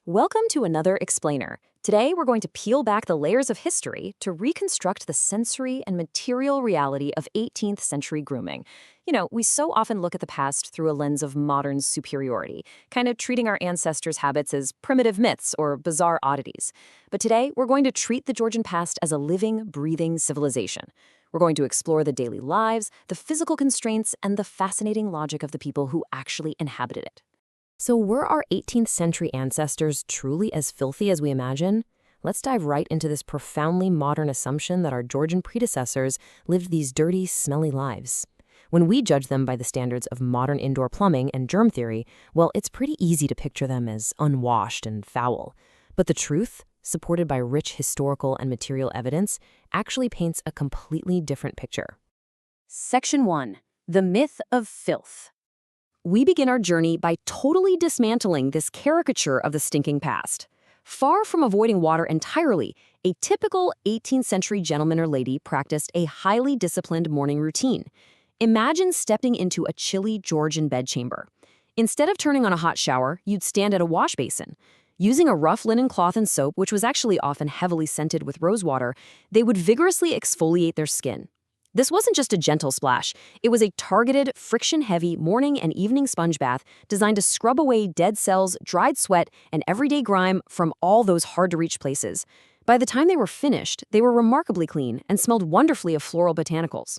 Welcome to another Explainer. Today, we're going to peel back the layers of history to reconstruct the sensory and material reality of 18th century grooming. We so often look at the past through a lens of modern superiority, kind of treating our ancestors' habits as primitive myths or bizarre oddities. But today, we're going to treat the Georgian past as a living, breathing civilization. We're going to explore the daily lives, the physical constraints, and the fascinating logic of the people who actually inhabited it. So were our 18th century ancestors truly as filthy as we imagine? Let's dive right into this profoundly modern assumption that our Georgian predecessors lived these dirty, smelly lives. When we judge them by the standards of modern indoor plumbing and germ theory, well, it's pretty easy to picture them as unwashed and foul. But the truth, supported by rich historical and material evidence, actually paints a completely different picture. Section 1. The Myth of Filth. We begin our journey by totally dismantling this caricature of the stinking past. Far from avoiding water entirely, a typical 18th century gentleman or lady practiced a highly disciplined morning routine. Imagine stepping into a chilly Georgian bedchamber. Instead of turning on a hot shower, you'd stand at a wash basin. Using a rough linen cloth and soap, which was actually often heavily scented with rosewater, they would vigorously exfoliate their skin. This wasn't just a gentle splash. It was a targeted, friction-heavy morning and evening sponge bath designed to scrub away dead cells, dried sweat, and everyday grime from all those hard-to-reach places. By the time they were finished, they were remarkably clean and smelled wonderfully of floral botanicals.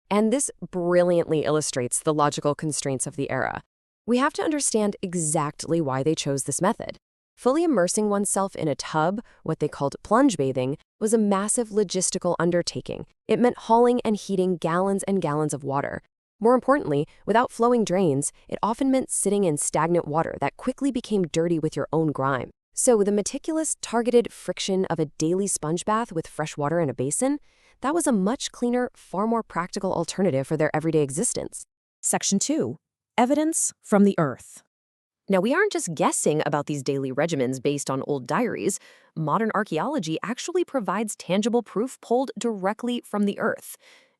And this brilliantly illustrates the logical constraints of the era. We have to understand exactly why they chose this method. Fully immersing oneself in a tub, what they called plunge bathing, was a massive logistical undertaking. It meant hauling and heating gallons and gallons of water. More importantly, without flowing drains, it often meant sitting in stagnant water that quickly became dirty with your own grime. So the meticulous, targeted friction of a daily sponge bath with fresh water in a basin, that was a much cleaner, far more practical alternative for their everyday existence. Section 2. Evidence from the Earth. Now, we aren't just guessing about these daily regimens based on old diaries. Modern archaeology actually provides tangible proof pulled directly from the earth.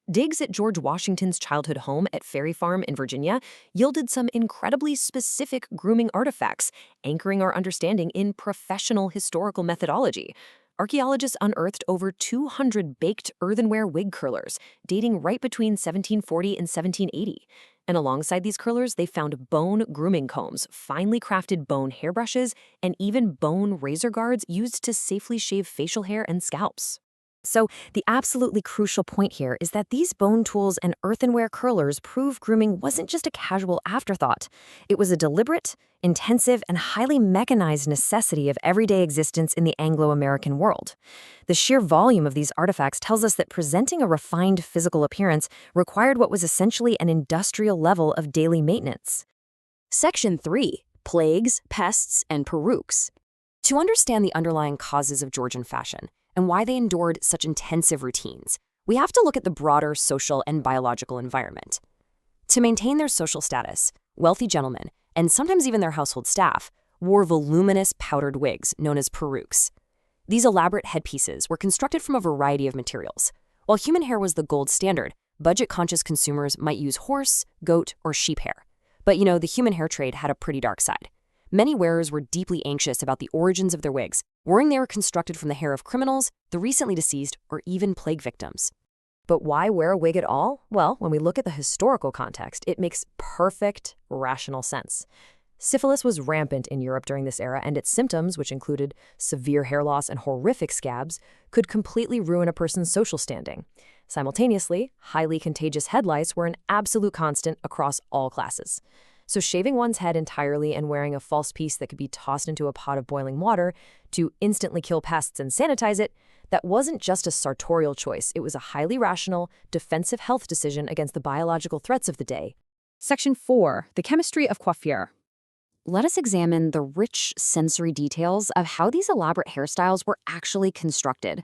Digs at George Washington's childhood home at Ferry Farm in Virginia yielded some incredibly specific grooming artifacts, anchoring our understanding in professional historical methodology. Archaeologists unearthed over 200 baked earthenware wig curlers, dating right between 1740 and 1780. And alongside these curlers, they found bone grooming combs, finely crafted bone hairbrushes, and even bone razor guards used to safely shave facial hair and scalps. So the absolutely crucial point here is that these bone tools and earthenware curlers prove grooming wasn't just a casual afterthought. It was a deliberate, intensive, and highly mechanized necessity of everyday existence in the Anglo-American world. The sheer volume of these artifacts tells us that presenting a refined physical appearance required what was essentially an industrial level of daily maintenance. Section 3. Plagues, Pests, and Perukes. To understand the underlying causes of Georgian fashion, and why they endured such intensive routines, we have to look at the broader social and biological environment. To maintain their social status, wealthy gentlemen, and sometimes even their household staff, wore voluminous powdered wigs known as perukes. These elaborate headpieces were constructed from a variety of materials. While human hair was the gold standard, budget-conscious consumers might use horse, goat, or sheep hair. But the human hair trade had a pretty dark side. Many wearers were deeply anxious about the origins of their wigs, worrying they were constructed from the hair of criminals, the recently deceased, or even plague victims. But why wear a wig at all? Well, when we look at the historical context, it makes perfect, rational sense. Syphilis was rampant in Europe during this era, and its symptoms, which included severe hair loss and horrific scabs, could completely ruin a person's social standing. Simultaneously, highly contagious head lice were an absolute constant across all classes. So shaving one's head entirely and wearing a false piece that could be tossed into a pot of boiling water to instantly kill pests and sanitize it, that wasn't just a sartorial choice. It was a highly rational, defensive health decision against the biological threats of the day. Section 4. The Chemistry of Coiffure. Let us examine the rich sensory details of how these elaborate hairstyles were actually constructed.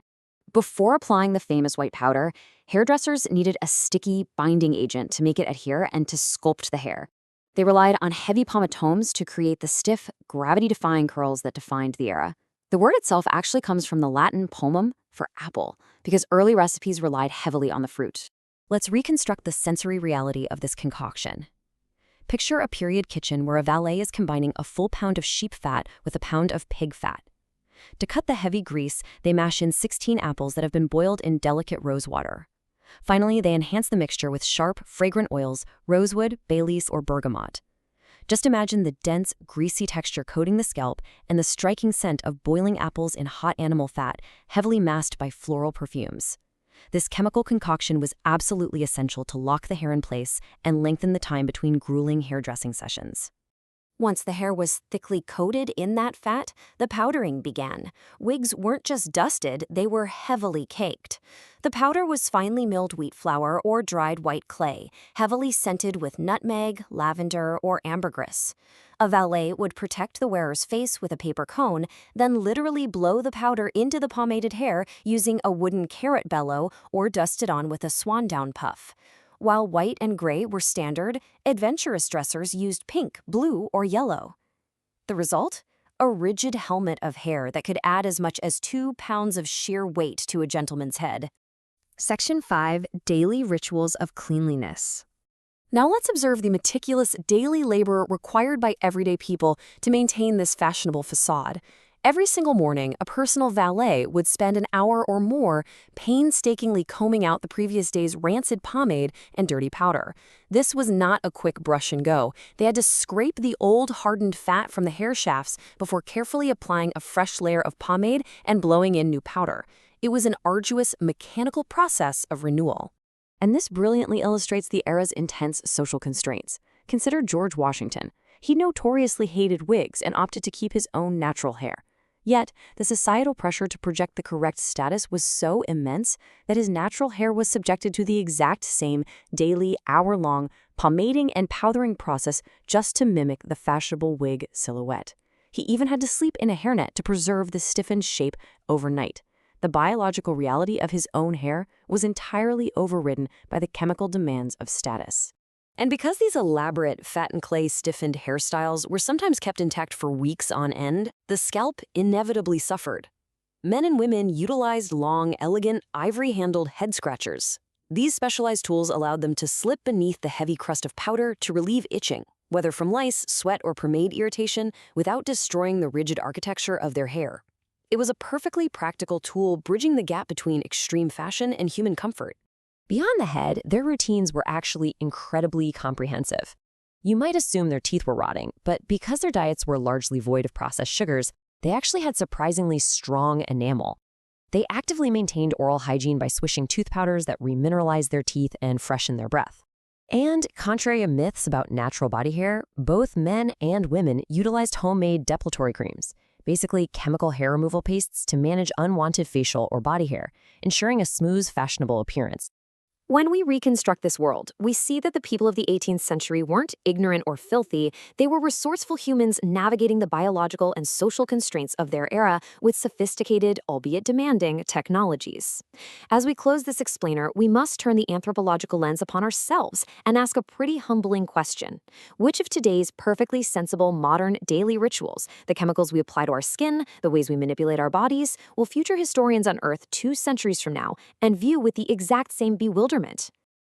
Before applying the famous white powder, hairdressers needed a sticky binding agent to make it adhere and to sculpt the hair. They relied on heavy pomatomes to create the stiff, gravity-defying curls that defined the era. The word itself actually comes from the Latin pomum for apple, because early recipes relied heavily on the fruit. Let's reconstruct the sensory reality of this concoction. Picture a period kitchen where a valet is combining a full pound of sheep fat with a pound of pig fat. To cut the heavy grease, they mash in 16 apples that have been boiled in delicate rose water. Finally, they enhance the mixture with sharp, fragrant oils, rosewood, bay leaf, or bergamot. Just imagine the dense, greasy texture coating the scalp and the striking scent of boiling apples in hot animal fat, heavily masked by floral perfumes. This chemical concoction was absolutely essential to lock the hair in place and lengthen the time between grueling hairdressing sessions. Once the hair was thickly coated in that fat, the powdering began. Wigs weren't just dusted, they were heavily caked. The powder was finely milled wheat flour or dried white clay, heavily scented with nutmeg, lavender, or ambergris. A valet would protect the wearer's face with a paper cone, then literally blow the powder into the pomaded hair using a wooden carrot bellow or dust it on with a swan down puff. While white and gray were standard, adventurous dressers used pink, blue, or yellow. The result? A rigid helmet of hair that could add as much as 2 pounds of sheer weight to a gentleman's head. Section 5. Daily Rituals of Cleanliness. Now let's observe the meticulous daily labor required by everyday people to maintain this fashionable facade. Every single morning, a personal valet would spend an hour or more painstakingly combing out the previous day's rancid pomade and dirty powder. This was not a quick brush and go. They had to scrape the old, hardened fat from the hair shafts before carefully applying a fresh layer of pomade and blowing in new powder. It was an arduous, mechanical process of renewal. And this brilliantly illustrates the era's intense social constraints. Consider George Washington. He notoriously hated wigs and opted to keep his own natural hair. Yet, the societal pressure to project the correct status was so immense that his natural hair was subjected to the exact same daily, hour-long pomading and powdering process just to mimic the fashionable wig silhouette. He even had to sleep in a hairnet to preserve the stiffened shape overnight. The biological reality of his own hair was entirely overridden by the chemical demands of status. And because these elaborate fat and clay stiffened hairstyles were sometimes kept intact for weeks on end, the scalp inevitably suffered. Men and women utilized long, elegant, ivory-handled head scratchers. These specialized tools allowed them to slip beneath the heavy crust of powder to relieve itching, whether from lice, sweat, or pomade irritation, without destroying the rigid architecture of their hair. It was a perfectly practical tool bridging the gap between extreme fashion and human comfort. Beyond the head, their routines were actually incredibly comprehensive. You might assume their teeth were rotting, but because their diets were largely void of processed sugars, they actually had surprisingly strong enamel. They actively maintained oral hygiene by swishing tooth powders that remineralized their teeth and freshened their breath. And contrary to myths about natural body hair, both men and women utilized homemade depilatory creams, basically chemical hair removal pastes to manage unwanted facial or body hair, ensuring a smooth, fashionable appearance. When we reconstruct this world, we see that the people of the 18th century weren't ignorant or filthy. They were resourceful humans navigating the biological and social constraints of their era with sophisticated, albeit demanding, technologies. As we close this explainer, we must turn the anthropological lens upon ourselves and ask a pretty humbling question. Which of today's perfectly sensible modern daily rituals, the chemicals we apply to our skin, the ways we manipulate our bodies, will future historians unearth 2 centuries from now and view with the exact same bewilderment?